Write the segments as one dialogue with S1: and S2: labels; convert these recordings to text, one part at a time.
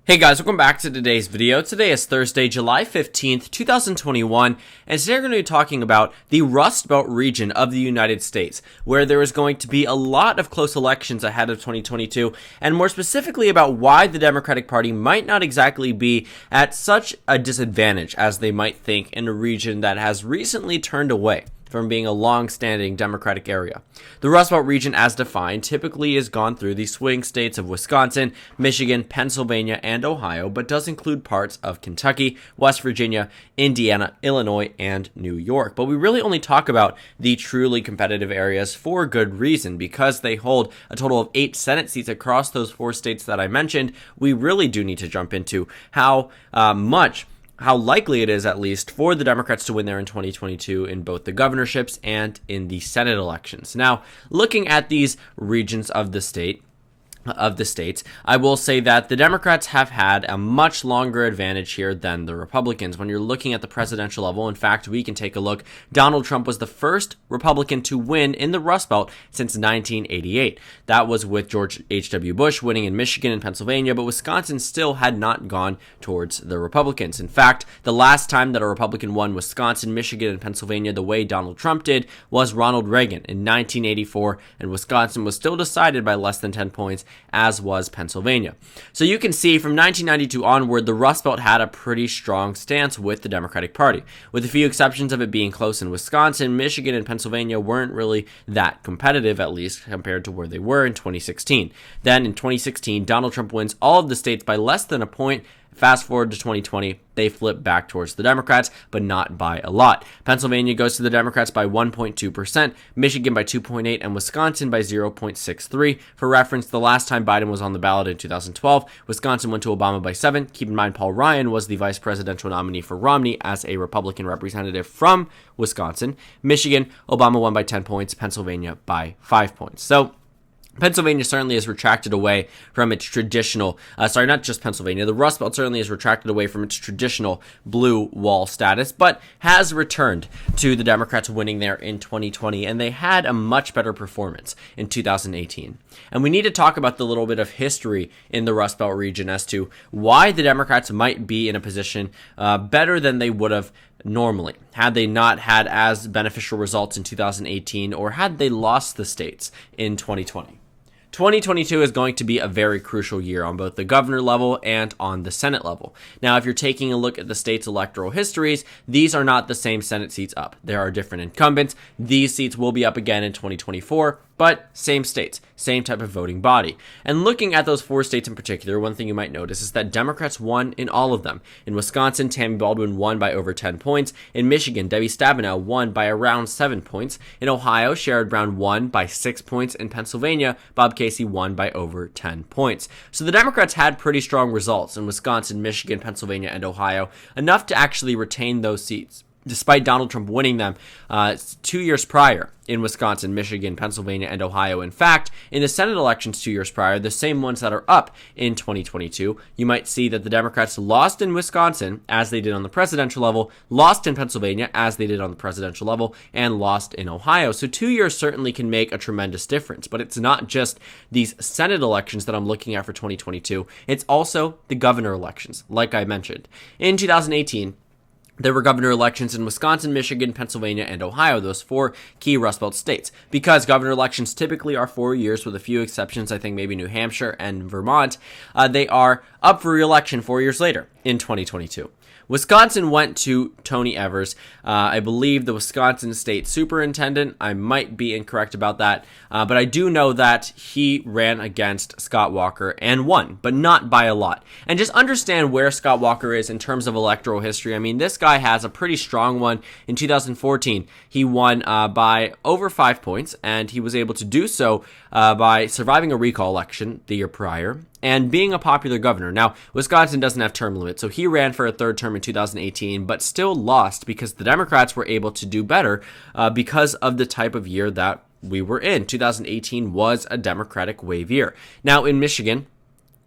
S1: Hey guys, welcome back to today's video. Today is Thursday, July 15th, 2021, and today we're going to be talking about the Rust Belt region of the United States, where there is going to be a lot of close elections ahead of 2022, and more specifically about why the Democratic Party might not exactly be at such a disadvantage as they might think in a region that has recently turned away from being a long-standing Democratic area. The Rust Belt region, as defined, typically has gone through the swing states of Wisconsin, Michigan, Pennsylvania, and Ohio, but does include parts of Kentucky, West Virginia, Indiana, Illinois, and New York. But we really only talk about the truly competitive areas for good reason, because they hold a total of 8 Senate seats across those 4 states that I mentioned. We really do need to jump into how likely it is, at least, for the Democrats to win there in 2022 in both the governorships and in the Senate elections. Now, looking at these regions of the states, I will say that the Democrats have had a much longer advantage here than the Republicans. When you're looking at the presidential level, in fact, we can take a look. Donald Trump was the first Republican to win in the Rust Belt since 1988. That was with George H.W. Bush winning in Michigan and Pennsylvania, but Wisconsin still had not gone towards the Republicans. In fact, the last time that a Republican won Wisconsin, Michigan, and Pennsylvania the way Donald Trump did was Ronald Reagan in 1984, and Wisconsin was still decided by less than 10 points, as was Pennsylvania. So you can see from 1992 onward, the Rust Belt had a pretty strong stance with the Democratic Party, with a few exceptions of it being close in Wisconsin. Michigan and Pennsylvania weren't really that competitive, at least compared to where they were in 2016. Then in 2016, Donald Trump wins all of the states by less than a point. Fast forward to 2020, they flip back towards the Democrats, but not by a lot. Pennsylvania goes to the Democrats by 1.2%, Michigan by 2.8%, and Wisconsin by 0.63%. For reference, the last time Biden was on the ballot in 2012, Wisconsin went to Obama by 7%. Keep in mind, Paul Ryan was the vice presidential nominee for Romney as a Republican representative from Wisconsin. Michigan, Obama won by 10 points, Pennsylvania by 5 points. So Pennsylvania certainly has retracted away from its traditional, not just Pennsylvania, the Rust Belt certainly has retracted away from its traditional blue wall status, but has returned to the Democrats winning there in 2020, and they had a much better performance in 2018. And we need to talk about the little bit of history in the Rust Belt region as to why the Democrats might be in a position better than they would have normally, had they not had as beneficial results in 2018, or had they lost the states in 2020. 2022 is going to be a very crucial year on both the governor level and on the Senate level. Now, if you're taking a look at the state's electoral histories, these are not the same Senate seats up. There are different incumbents. These seats will be up again in 2024, but same states, same type of voting body. And looking at those 4 states in particular, one thing you might notice is that Democrats won in all of them. In Wisconsin, Tammy Baldwin won by over 10 points. In Michigan, Debbie Stabenow won by around 7 points. In Ohio, Sherrod Brown won by 6 points. In Pennsylvania, Bob Casey won by over 10 points. So the Democrats had pretty strong results in Wisconsin, Michigan, Pennsylvania, and Ohio, enough to actually retain those seats, despite Donald Trump winning them 2 years prior in Wisconsin, Michigan, Pennsylvania, and Ohio. In fact, in the Senate elections 2 years prior, the same ones that are up in 2022, you might see that the Democrats lost in Wisconsin, as they did on the presidential level, lost in Pennsylvania, as they did on the presidential level, and lost in Ohio. So 2 years certainly can make a tremendous difference, but it's not just these Senate elections that I'm looking at for 2022. It's also the governor elections, like I mentioned. In 2018, there were governor elections in Wisconsin, Michigan, Pennsylvania, and Ohio, those 4 key Rust Belt states. Because governor elections typically are 4 years, with a few exceptions, I think maybe New Hampshire and Vermont, they are up for re-election 4 years later in 2022. Wisconsin went to Tony Evers, I believe the Wisconsin state superintendent. I might be incorrect about that, but I do know that he ran against Scott Walker and won, but not by a lot. And just understand where Scott Walker is in terms of electoral history. I mean, this guy has a pretty strong one. In 2014, he won by over 5 points, and he was able to do so by surviving a recall election the year prior and being a popular governor. Now, Wisconsin doesn't have term limits, so he ran for a 3rd term in 2018, but still lost because the Democrats were able to do better because of the type of year that we were in. 2018 was a Democratic wave year. Now, in Michigan,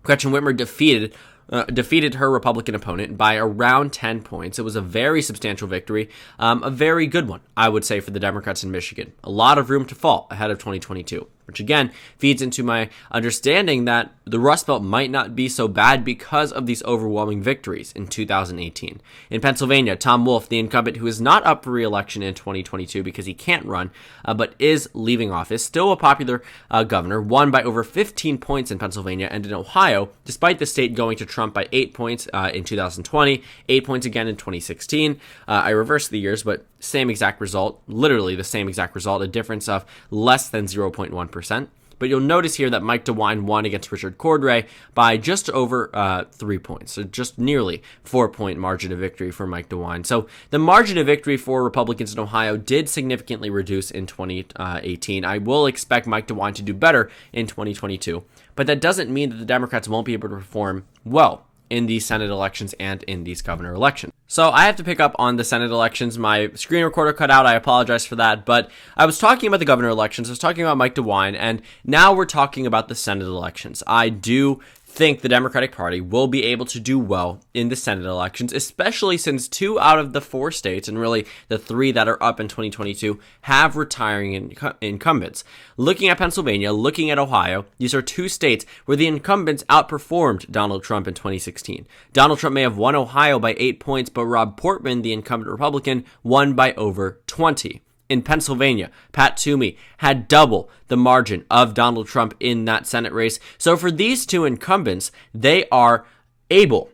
S1: Gretchen Whitmer defeated her Republican opponent by around 10 points. It was a very substantial victory, a very good one, I would say, for the Democrats in Michigan. A lot of room to fall ahead of 2022. which again feeds into my understanding that the Rust Belt might not be so bad because of these overwhelming victories in 2018. In Pennsylvania, Tom Wolf, the incumbent who is not up for re-election in 2022 because he can't run, but is leaving office, still a popular governor, won by over 15 points in Pennsylvania, and in Ohio, despite the state going to Trump by 8 points in 2020, 8 points again in 2016. I reversed the years, but same exact result, literally the same exact result, a difference of less than 0.1%. But you'll notice here that Mike DeWine won against Richard Cordray by just over 3 points, so just nearly 4-point margin of victory for Mike DeWine. So the margin of victory for Republicans in Ohio did significantly reduce in 2018. I will expect Mike DeWine to do better in 2022, but that doesn't mean that the Democrats won't be able to perform well in these Senate elections and in these governor elections. So I have to pick up on the Senate elections. My screen recorder cut out. I apologize for that. But I was talking about the governor elections. I was talking about Mike DeWine. And now we're talking about the Senate elections. I do think the Democratic Party will be able to do well in the Senate elections, especially since 2 out of the 4 states, and really the 3 that are up in 2022, have retiring incumbents. Looking at Pennsylvania, looking at Ohio, these are 2 states where the incumbents outperformed Donald Trump in 2016. Donald Trump may have won Ohio by 8 points, but Rob Portman, the incumbent Republican, won by over 20. In Pennsylvania, Pat Toomey had double the margin of Donald Trump in that Senate race. So for these 2 incumbents, they are able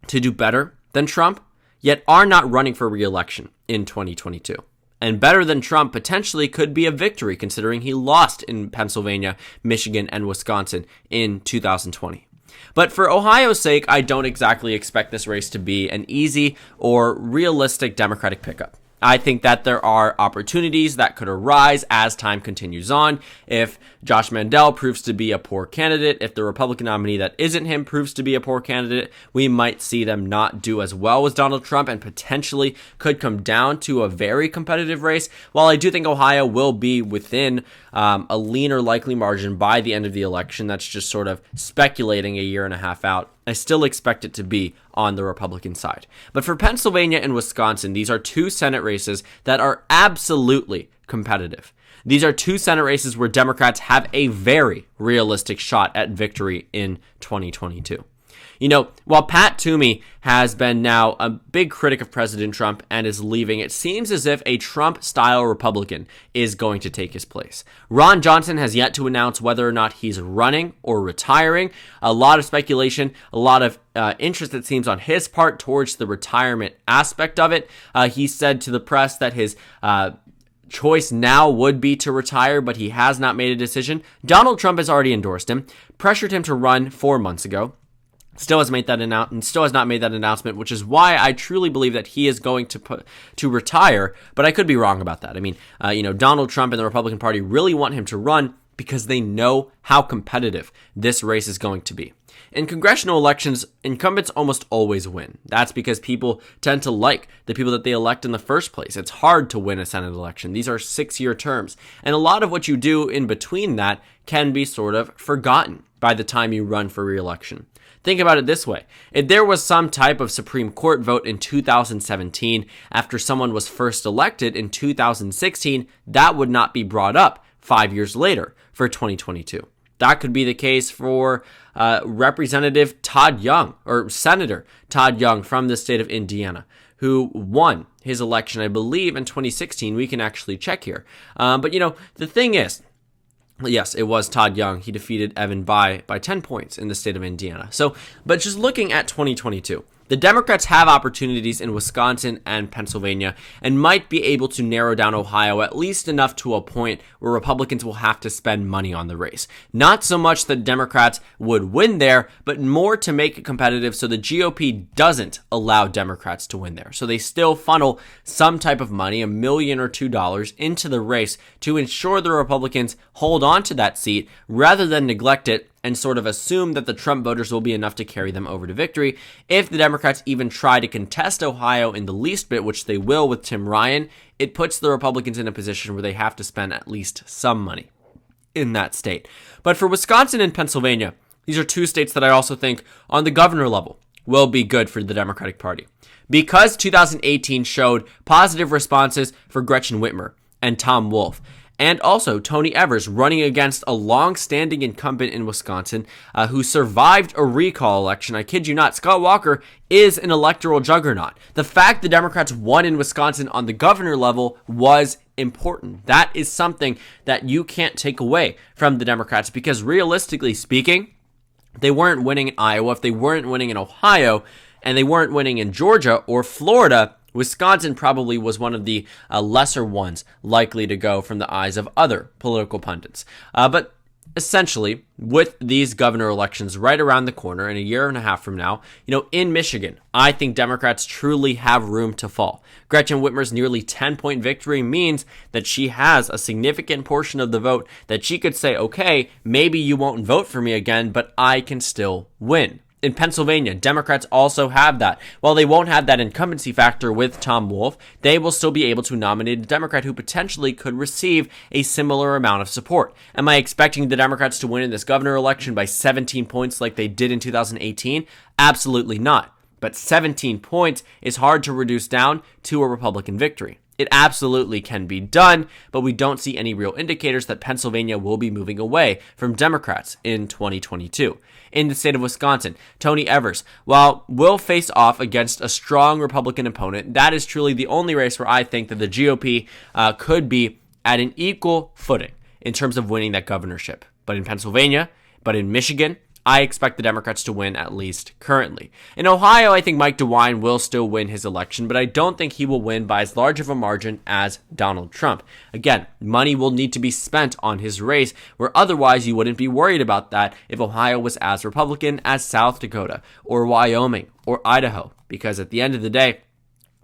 S1: to do better than Trump, yet are not running for re-election in 2022. And better than Trump potentially could be a victory, considering he lost in Pennsylvania, Michigan, and Wisconsin in 2020. But for Ohio's sake, I don't exactly expect this race to be an easy or realistic Democratic pickup. I think that there are opportunities that could arise as time continues on. If Josh Mandel proves to be a poor candidate, if the Republican nominee that isn't him proves to be a poor candidate, we might see them not do as well as Donald Trump and potentially could come down to a very competitive race. While I do think Ohio will be within a leaner likely margin by the end of the election, that's just sort of speculating a year and a half out. I still expect it to be on the Republican side. But for Pennsylvania and Wisconsin, these are 2 Senate races that are absolutely competitive. These are 2 Senate races where Democrats have a very realistic shot at victory in 2022. You know, while Pat Toomey has been now a big critic of President Trump and is leaving, it seems as if a Trump-style Republican is going to take his place. Ron Johnson has yet to announce whether or not he's running or retiring. A lot of speculation, a lot of interest, it seems, on his part towards the retirement aspect of it. He said to the press that his choice now would be to retire, but he has not made a decision. Donald Trump has already endorsed him, pressured him to run 4 months ago. Still has not made that announcement, which is why I truly believe that he is going to retire. But I could be wrong about that. I mean, Donald Trump and the Republican Party really want him to run because they know how competitive this race is going to be. In congressional elections, incumbents almost always win. That's because people tend to like the people that they elect in the first place. It's hard to win a Senate election. These are 6-year terms. And a lot of what you do in between that can be sort of forgotten by the time you run for re-election. Think about it this way. If there was some type of Supreme Court vote in 2017 after someone was first elected in 2016, that would not be brought up 5 years later for 2022. That could be the case for Representative Todd Young, or Senator Todd Young from the state of Indiana, who won his election, I believe, in 2016. We can actually check here. But the thing is, yes, it was Todd Young. He defeated Evan by 10 points in the state of Indiana. But just looking at 2022, the Democrats have opportunities in Wisconsin and Pennsylvania and might be able to narrow down Ohio at least enough to a point where Republicans will have to spend money on the race. Not so much that Democrats would win there, but more to make it competitive so the GOP doesn't allow Democrats to win there. So they still funnel some type of money, $1 million or $2 million, into the race to ensure the Republicans hold on to that seat rather than neglect it and sort of assume that the Trump voters will be enough to carry them over to victory. If the Democrats even try to contest Ohio in the least bit, which they will with Tim Ryan, it puts the Republicans in a position where they have to spend at least some money in that state. But for Wisconsin and Pennsylvania, these are 2 states that I also think on the governor level will be good for the Democratic Party. Because 2018 showed positive responses for Gretchen Whitmer and Tom Wolf, and also Tony Evers running against a long-standing incumbent in Wisconsin who survived a recall election. I kid you not, Scott Walker is an electoral juggernaut. The fact the Democrats won in Wisconsin on the governor level was important. That is something that you can't take away from the Democrats, because realistically speaking, they weren't winning in Iowa. If they weren't winning in Ohio and they weren't winning in Georgia or Florida, Wisconsin probably was one of the lesser ones likely to go from the eyes of other political pundits. But essentially, with these governor elections right around the corner in a year and a half from now, in Michigan, I think Democrats truly have room to fall. Gretchen Whitmer's nearly 10-point victory means that she has a significant portion of the vote that she could say, okay, maybe you won't vote for me again, but I can still win. In Pennsylvania, Democrats also have that. While they won't have that incumbency factor with Tom Wolf, they will still be able to nominate a Democrat who potentially could receive a similar amount of support. Am I expecting the Democrats to win in this governor election by 17 points like they did in 2018? Absolutely not. But 17 points is hard to reduce down to a Republican victory. It absolutely can be done, but we don't see any real indicators that Pennsylvania will be moving away from Democrats in 2022. In the state of Wisconsin, Tony Evers, will face off against a strong Republican opponent. That is truly the only race where I think that the GOP could be at an equal footing in terms of winning that governorship. But in Pennsylvania, but in Michigan, I expect the Democrats to win, at least currently. In Ohio, I think Mike DeWine will still win his election, but I don't think he will win by as large of a margin as Donald Trump. Again, money will need to be spent on his race, where otherwise you wouldn't be worried about that if Ohio was as Republican as South Dakota or Wyoming or Idaho, because at the end of the day,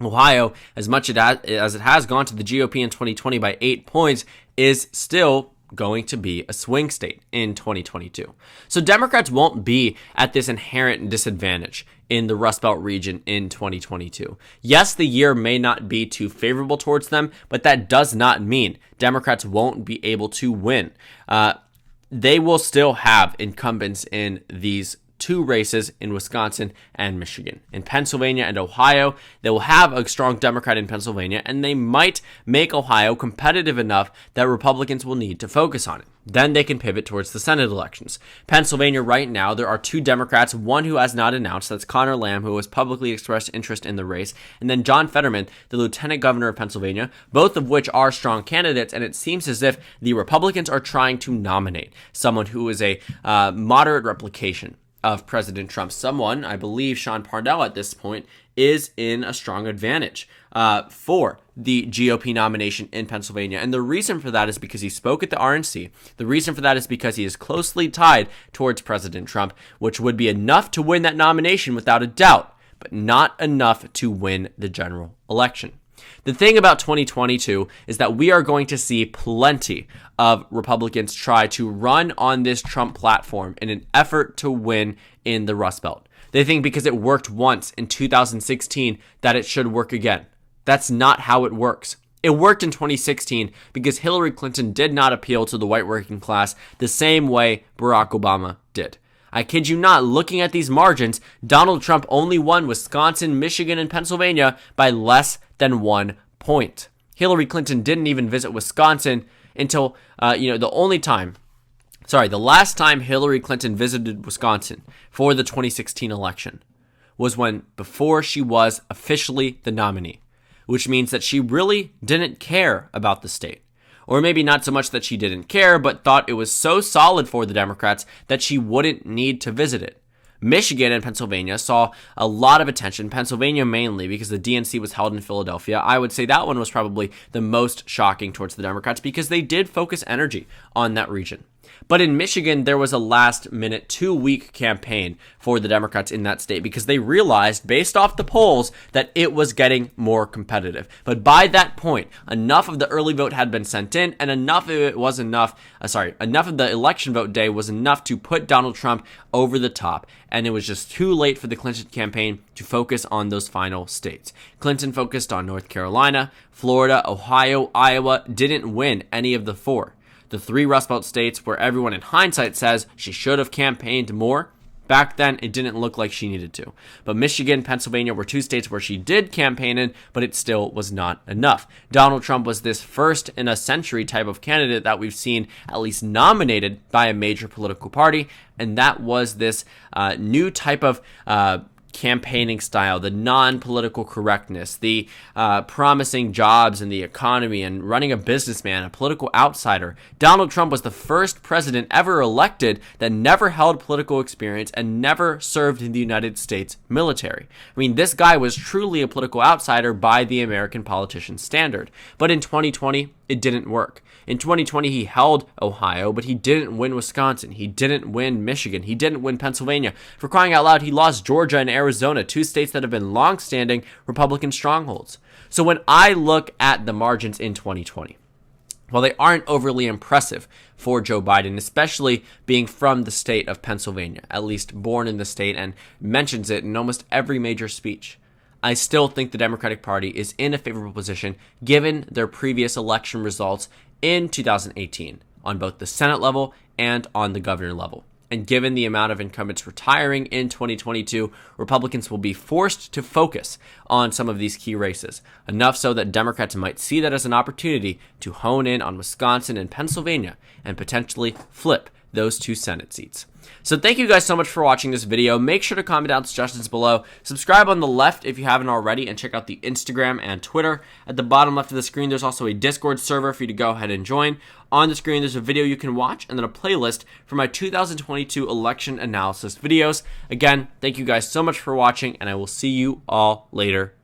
S1: Ohio, as much as it has gone to the GOP in 2020 by 8 points, is still going to be a swing state in 2022. So Democrats won't be at this inherent disadvantage in the Rust Belt region in 2022. Yes, the year may not be too favorable towards them, but that does not mean Democrats won't be able to win. They will still have incumbents in these two races in Wisconsin and Michigan. In Pennsylvania and Ohio, they will have a strong Democrat in Pennsylvania, and they might make Ohio competitive enough that Republicans will need to focus on it. Then they can pivot towards the Senate elections. Pennsylvania right now, there are two Democrats, one who has not announced, that's Connor Lamb, who has publicly expressed interest in the race, and then John Fetterman, the lieutenant governor of Pennsylvania, both of which are strong candidates, and it seems as if the Republicans are trying to nominate someone who is a moderate replication of President Trump. Someone, I believe Sean Parnell at this point, is in a strong advantage for the GOP nomination in Pennsylvania. And the reason for that is because he spoke at the RNC. The reason for that is because he is closely tied towards President Trump, which would be enough to win that nomination without a doubt, but not enough to win the general election. The thing about 2022 is that we are going to see plenty of Republicans try to run on this Trump platform in an effort to win in the Rust Belt. They think because it worked once in 2016 that it should work again. That's not how it works. It worked in 2016 because Hillary Clinton did not appeal to the white working class the same way Barack Obama did. I kid you not, looking at these margins, Donald Trump only won Wisconsin, Michigan, and Pennsylvania by less than 1 point. Hillary Clinton didn't even visit Wisconsin until, the last time Hillary Clinton visited Wisconsin for the 2016 election was before she was officially the nominee, which means that she really didn't care about the state. Or maybe not so much that she didn't care, but thought it was so solid for the Democrats that she wouldn't need to visit it. Michigan and Pennsylvania saw a lot of attention, Pennsylvania mainly because the DNC was held in Philadelphia. I would say that one was probably the most shocking towards the Democrats because they did focus energy on that region. But in Michigan, there was a last-minute 2-week campaign for the Democrats in that state because they realized, based off the polls, that it was getting more competitive. But by that point, enough of the early vote had been sent in, and enough of the election vote day was enough to put Donald Trump over the top. And it was just too late for the Clinton campaign to focus on those final states. Clinton focused on North Carolina, Florida, Ohio, Iowa, didn't win any of the 4. The 3 Rust Belt states where everyone in hindsight says she should have campaigned more, Back then, it didn't look like she needed to. But Michigan and Pennsylvania were two states where she did campaign in, but it still was not enough. Donald Trump was this first in a century type of candidate that we've seen at least nominated by a major political party, and that was this new type of campaigning style, the non-political correctness, the promising jobs in the economy and running a businessman, a political outsider. Donald Trump was the first president ever elected that never held political experience and never served in the United States military. I mean, this guy was truly a political outsider by the American politician standard. But in 2020, it didn't work. In 2020, he held Ohio, but he didn't win Wisconsin. He didn't win Michigan. He didn't win Pennsylvania. For crying out loud, he lost Georgia and Arizona, two states that have been long-standing Republican strongholds. So when I look at the margins in 2020, while they aren't overly impressive for Joe Biden, especially being from the state of Pennsylvania, at least born in the state and mentions it in almost every major speech, I still think the Democratic Party is in a favorable position given their previous election results in 2018 on both the Senate level and on the governor level. And given the amount of incumbents retiring in 2022, Republicans will be forced to focus on some of these key races, enough so that Democrats might see that as an opportunity to hone in on Wisconsin and Pennsylvania and potentially flip those two Senate seats. So thank you guys so much for watching this video. Make sure to comment down suggestions below. Subscribe on the left if you haven't already, and check out the Instagram and Twitter. At the bottom left of the screen, there's also a Discord server for you to go ahead and join. On the screen, there's a video you can watch and then a playlist for my 2022 election analysis videos. Again, thank you guys so much for watching, and I will see you all later.